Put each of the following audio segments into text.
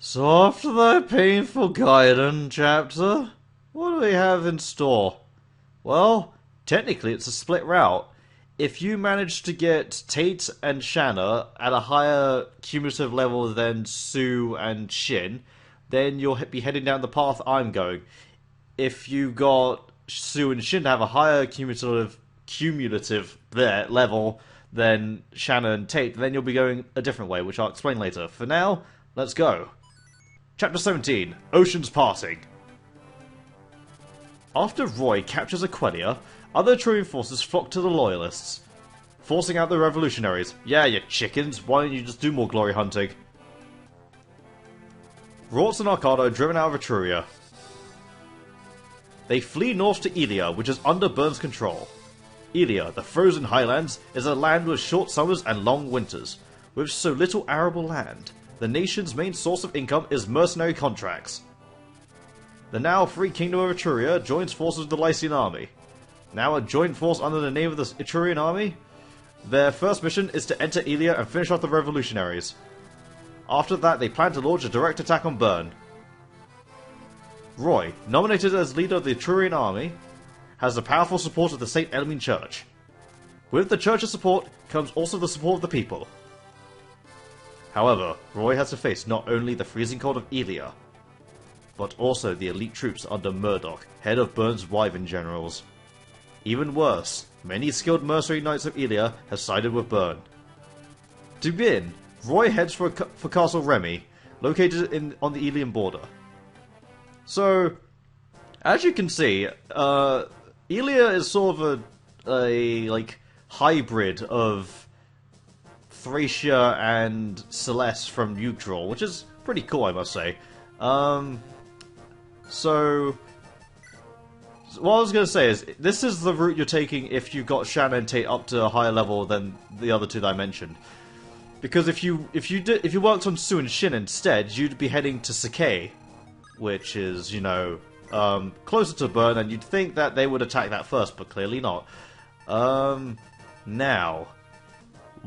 So after that painful Gaiden chapter, what do we have in store? Well, technically it's a split route. If you manage to get Tate and Shanna at a higher cumulative level than Sue and Shin, then you'll be heading down the path I'm going. If you got Sue and Shin to have a higher cumulative level than Shanna and Tate, then you'll be going a different way, which I'll explain later. For now, let's go. Chapter 17, Ocean's Parting. After Roy captures Aquila, other Trojan forces flock to the Loyalists, forcing out the revolutionaries. Yeah, you chickens, why don't you just do more glory hunting? Rorts and Arcardo are driven out of Etruria. They flee north to Ilia, which is under Byrne's control. Ilia, the frozen highlands, is a land with short summers and long winters. With so little arable land, the nation's main source of income is mercenary contracts. The now free kingdom of Etruria joins forces with the Lycian army. Now a joint force under the name of the Etrurian army, their first mission is to enter Ilia and finish off the revolutionaries. After that, they plan to launch a direct attack on Byrne. Roy, nominated as leader of the Etrurian army, has the powerful support of the St. Elmine Church. With the Church's support comes also the support of the people. However, Roy has to face not only the freezing cold of Ilia, but also the elite troops under Murdoch, head of Byrne's Wyvern generals. Even worse, many skilled mercenary knights of Ilia have sided with Byrne. To begin, Roy heads for Castle Remy, located on the Ilian border. So, as you can see, Ilia is sort of a hybrid of Thracia and Celeste from Yggdrasil, which is pretty cool, I must say. So what I was going to say is, this is the route you're taking if you got Shanna and Tate up to a higher level than the other two that I mentioned. Because if you worked on Sue and Shin instead, you'd be heading to Sakai, which is, you know, closer to Byrne, and you'd think that they would attack that first, but clearly not. Now,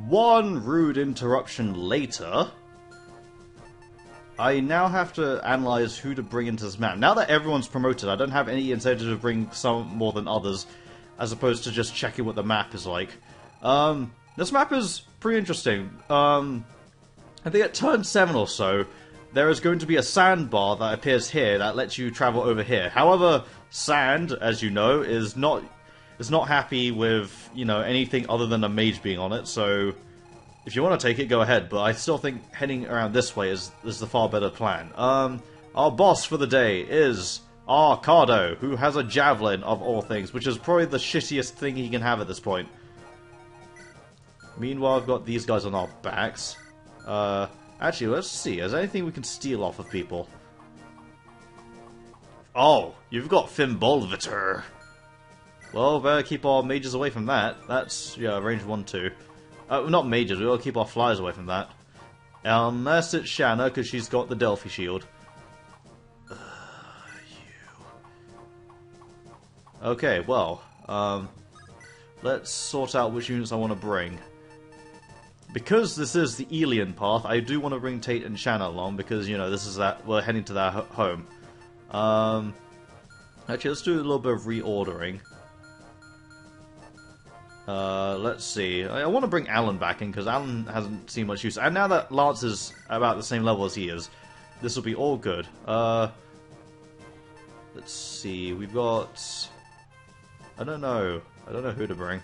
one rude interruption later, I now have to analyze who to bring into this map. Now that everyone's promoted, I don't have any incentive to bring some more than others, as opposed to just checking what the map is like. This map is pretty interesting. I think at turn 7 or so, there is going to be a sandbar that appears here that lets you travel over here. However, sand, as you know, is not happy with, you know, anything other than a mage being on it, so if you want to take it, go ahead, but I still think heading around this way is the far better plan. Our boss for the day is Arcardo, who has a javelin of all things, which is probably the shittiest thing he can have at this point. Meanwhile, I've got these guys on our backs. Actually, let's see. Is there anything we can steal off of people? Oh, you've got Fimbolviter. Well, better keep our mages away from that. That's, yeah, range 1-2. Not mages, we gotta keep our flyers away from that. Unless it's Shanna, because she's got the Delphi shield. Okay, well, let's sort out which units I want to bring. Because this is the Elian path, I do want to bring Tate and Shanna along, because, you know, this is that we're heading to their home. Actually, let's do a little bit of reordering. Let's see. I want to bring Alen back in, because Alen hasn't seen much use. And now that Lance is about the same level as he is, this will be all good. Let's see. We've got... I don't know who to bring.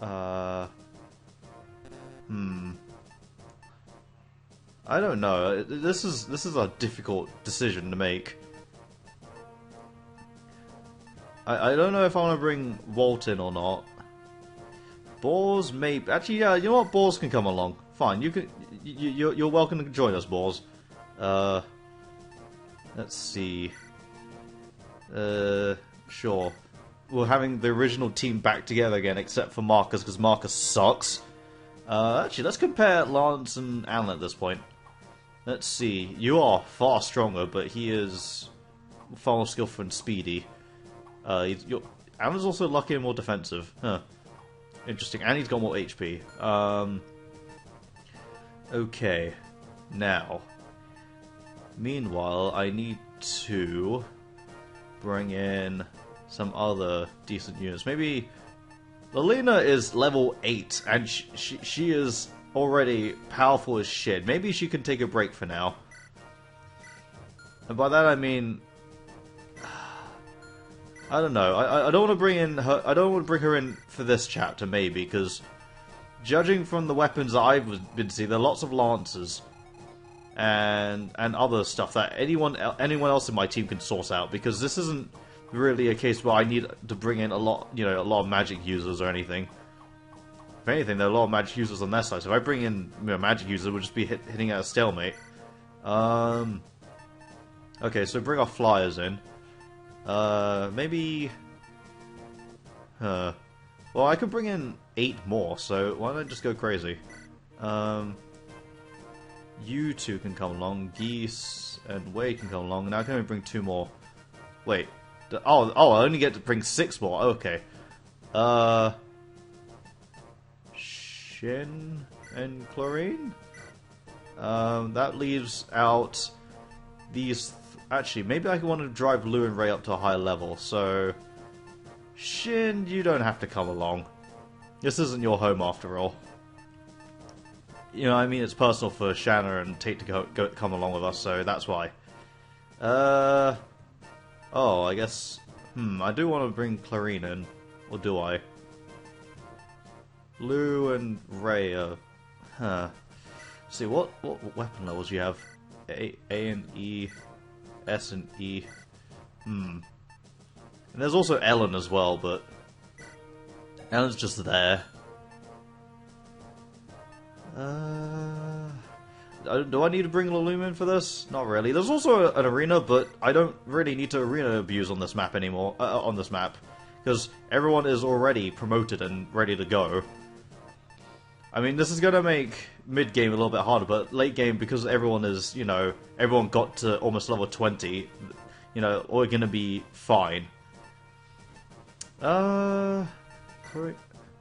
I don't know. This is a difficult decision to make. I don't know if I want to bring Wolt in or not. Bors may... Actually, yeah, you know what? Bors can come along. Fine, you can... You're welcome to join us, Bors. Let's see... Sure. We're having the original team back together again, except for Marcus, because Marcus sucks. Actually, let's compare Lance and Alan at this point. Let's see. You are far stronger, but he is far more skillful and speedy. Alan's also lucky and more defensive. Huh. Interesting. And he's got more HP. Okay, now, meanwhile, I need to bring in some other decent units. Maybe Lilina is level 8, and she is already powerful as shit. Maybe she can take a break for now. And by that I mean, I don't know. I don't want to bring in her. I don't want to bring her in for this chapter, maybe, because judging from the weapons I've been seeing, there are lots of lancers and other stuff that anyone else in my team can source out. Because this isn't really a case where I need to bring in a lot of magic users or anything. If anything, there are a lot of magic users on their side. So if I bring in magic users, we'll just be hitting at a stalemate. Okay, so bring our flyers in. Maybe... well, I could bring in 8 more, so why don't I just go crazy? You two can come along, Geese and Wade can come along, now I can only bring 2 more. Wait, I only get to bring 6 more, okay. Shin and Clarine? That leaves out these... Actually, maybe I want to drive Lugh and Ray up to a higher level, so... Shin, you don't have to come along. This isn't your home after all. You know, I mean, it's personal for Shanna and Tate to come along with us, so that's why. Oh, I guess... I do want to bring Clarine in. Or do I? Lugh and Ray are... See, what weapon levels do you have? A and E... S and E. And there's also Elen as well, but Elen's just there. Do I need to bring Lilina in for this? Not really. There's also an arena, but I don't really need to arena abuse on this map anymore. Because everyone is already promoted and ready to go. I mean, this is going to make mid-game a little bit harder, but late-game, because everyone is, everyone got to almost level 20, we're going to be fine.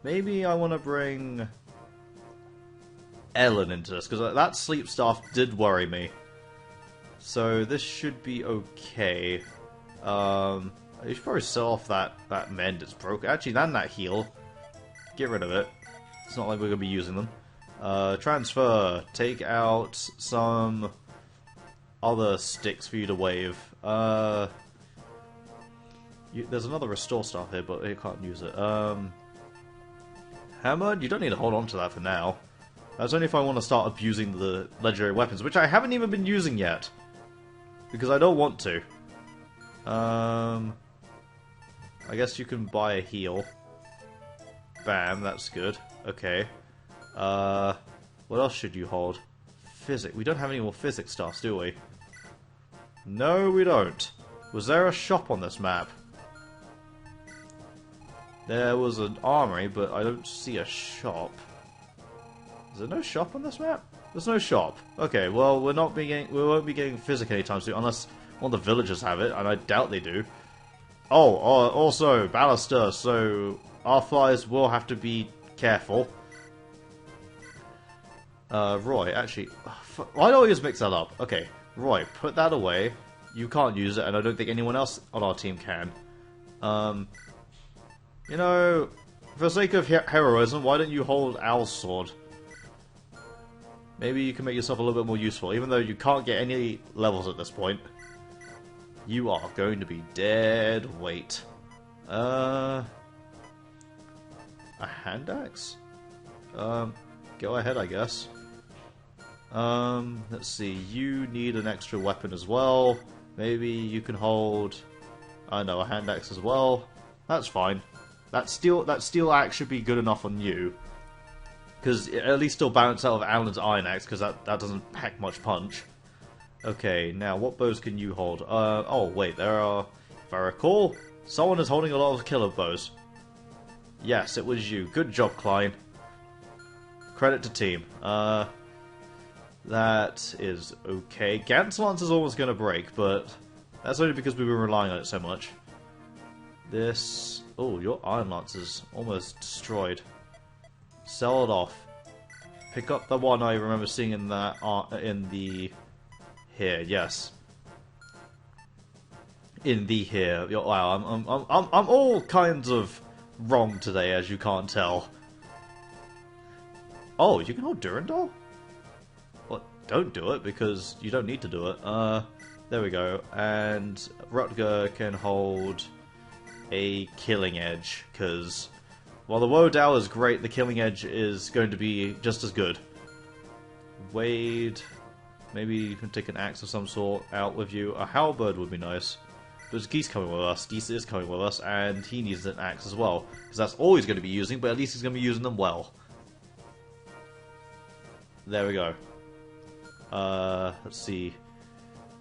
Maybe I want to bring Elen into this, because that sleep staff did worry me. So this should be okay. I should probably sell off that mend, it's broken. Actually, that heal. Get rid of it. It's not like we're going to be using them. Transfer. Take out some other sticks for you to wave. There's another restore staff here, but you can't use it. Hammered? You don't need to hold on to that for now. That's only if I want to start abusing the legendary weapons, which I haven't even been using yet. Because I don't want to. I guess you can buy a heal. Bam, that's good. Okay. What else should you hold? Physics. We don't have any more physics stuffs, do we? No, we don't. Was there a shop on this map? There was an armory, but I don't see a shop. Is there no shop on this map? There's no shop. Okay, well, we won't be getting physics anytime soon, unless one of the villagers have it, and I doubt they do. Oh, also, baluster, so our flyers will have to be careful. Roy, actually, why do I always mix that up? Okay, Roy, put that away. You can't use it, and I don't think anyone else on our team can. For the sake of heroism, why don't you hold Owl's sword? Maybe you can make yourself a little bit more useful, even though you can't get any levels at this point. You are going to be dead weight. A hand axe? Go ahead, I guess. Let's see, you need an extra weapon as well. Maybe you can hold, I know, a hand axe as well. That's fine. That steel axe should be good enough on you. Because at least it'll balance out of Alan's iron axe, because that doesn't pack much punch. Okay, now what bows can you hold? Oh wait, there are, if I recall, someone is holding a lot of killer bows. Yes, it was you. Good job, Clarine. Credit to team. That is okay. Gant's lance is almost going to break, but that's only because we've been relying on it so much. This... Oh, your iron lance is almost destroyed. Sell it off. Pick up the one I remember seeing in that here. Yes, in the here. Wow, I'm all kinds of wrong today, as you can't tell. Oh, you can hold Durandal? Well, don't do it because you don't need to do it. There we go. And Rutger can hold a Killing Edge because while the Wodow is great, the Killing Edge is going to be just as good. Wade, maybe you can take an axe of some sort out with you. A halberd would be nice. But Geese coming with us. Geese is coming with us, and he needs an axe as well. Because that's all he's going to be using, but at least he's going to be using them well. There we go. Let's see.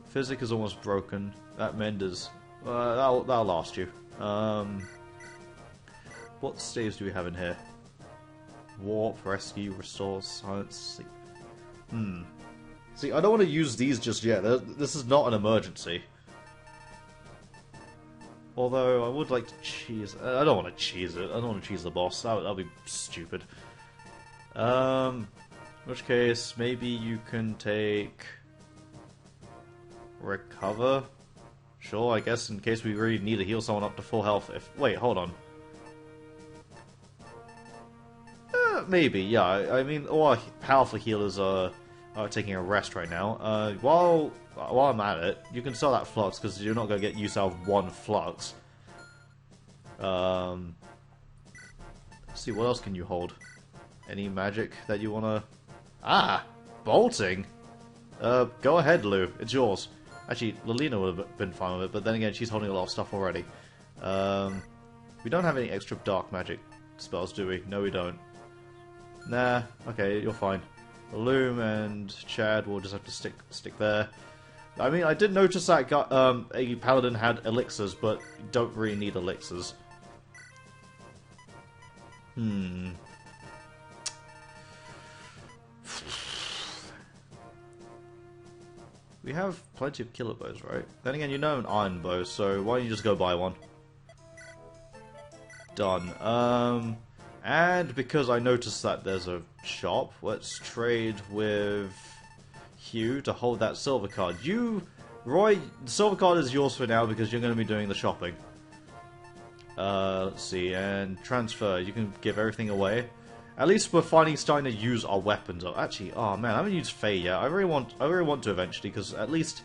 Physic is almost broken. That menders. That'll last you. What staves do we have in here? Warp, rescue, restore, silence, sleep. See, I don't want to use these just yet. This is not an emergency. Although, I would like to cheese... I don't want to cheese it. I don't want to cheese the boss. That'll be stupid. In which case, maybe you can take... Recover? Sure, I guess, in case we really need to heal someone up to full health. Wait, hold on. Maybe, yeah. I mean, all our powerful healers are taking a rest right now. While I'm at it, you can sell that flux because you're not going to get use out of one flux. Let's see, what else can you hold? Any magic that you want to... bolting! Go ahead, Lugh. It's yours. Actually, Lilina would have been fine with it, but then again, she's holding a lot of stuff already. We don't have any extra dark magic spells, do we? No, we don't. Nah, okay, you're fine. Loom and Chad will just have to stick there. I mean, I did notice that a paladin had elixirs, but you don't really need elixirs. We have plenty of killer bows, right? Then again, you know an iron bow, so why don't you just go buy one? Done. And because I noticed that there's a shop, let's trade with Hugh to hold that silver card. Roy, the silver card is yours for now because you're going to be doing the shopping. Let's see, and transfer. You can give everything away. At least we're finally starting to use our weapons. Actually, oh man, I haven't used Faye yet. I really want to eventually because at least,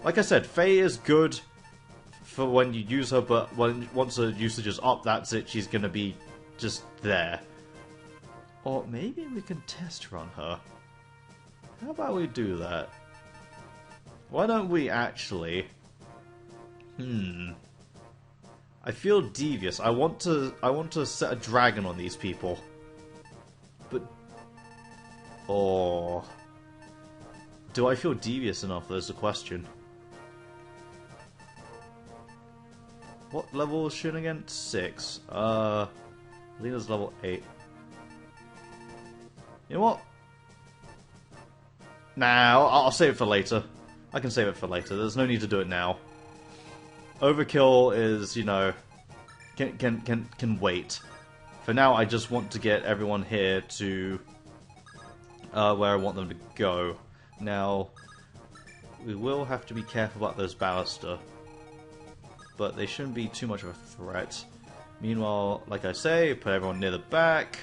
like I said, Faye is good for when you use her, but once her usage is up, that's it. She's going to be just there. Or maybe we can test run her. How about we do that? Why don't we actually... I feel devious. I want to set a dragon on these people. But... Oh... Do I feel devious enough? There's the question. What level is Shin again? 6. Lina's level 8. You know what? Nah, I'll save it for later. I can save it for later. There's no need to do it now. Overkill is, you know, can wait. For now, I just want to get everyone here to where I want them to go. Now, we will have to be careful about those baluster, but they shouldn't be too much of a threat. Meanwhile, like I say, put everyone near the back,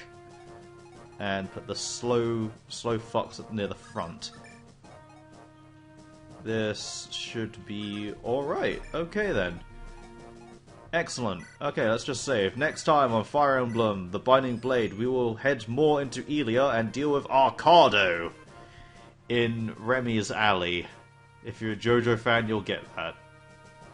and put the slow fox near the front. This should be alright. Okay then. Excellent. Okay, let's just save. Next time on Fire Emblem, The Binding Blade, we will head more into Ilia and deal with Arcardo in Remy's Alley. If you're a JoJo fan, you'll get that.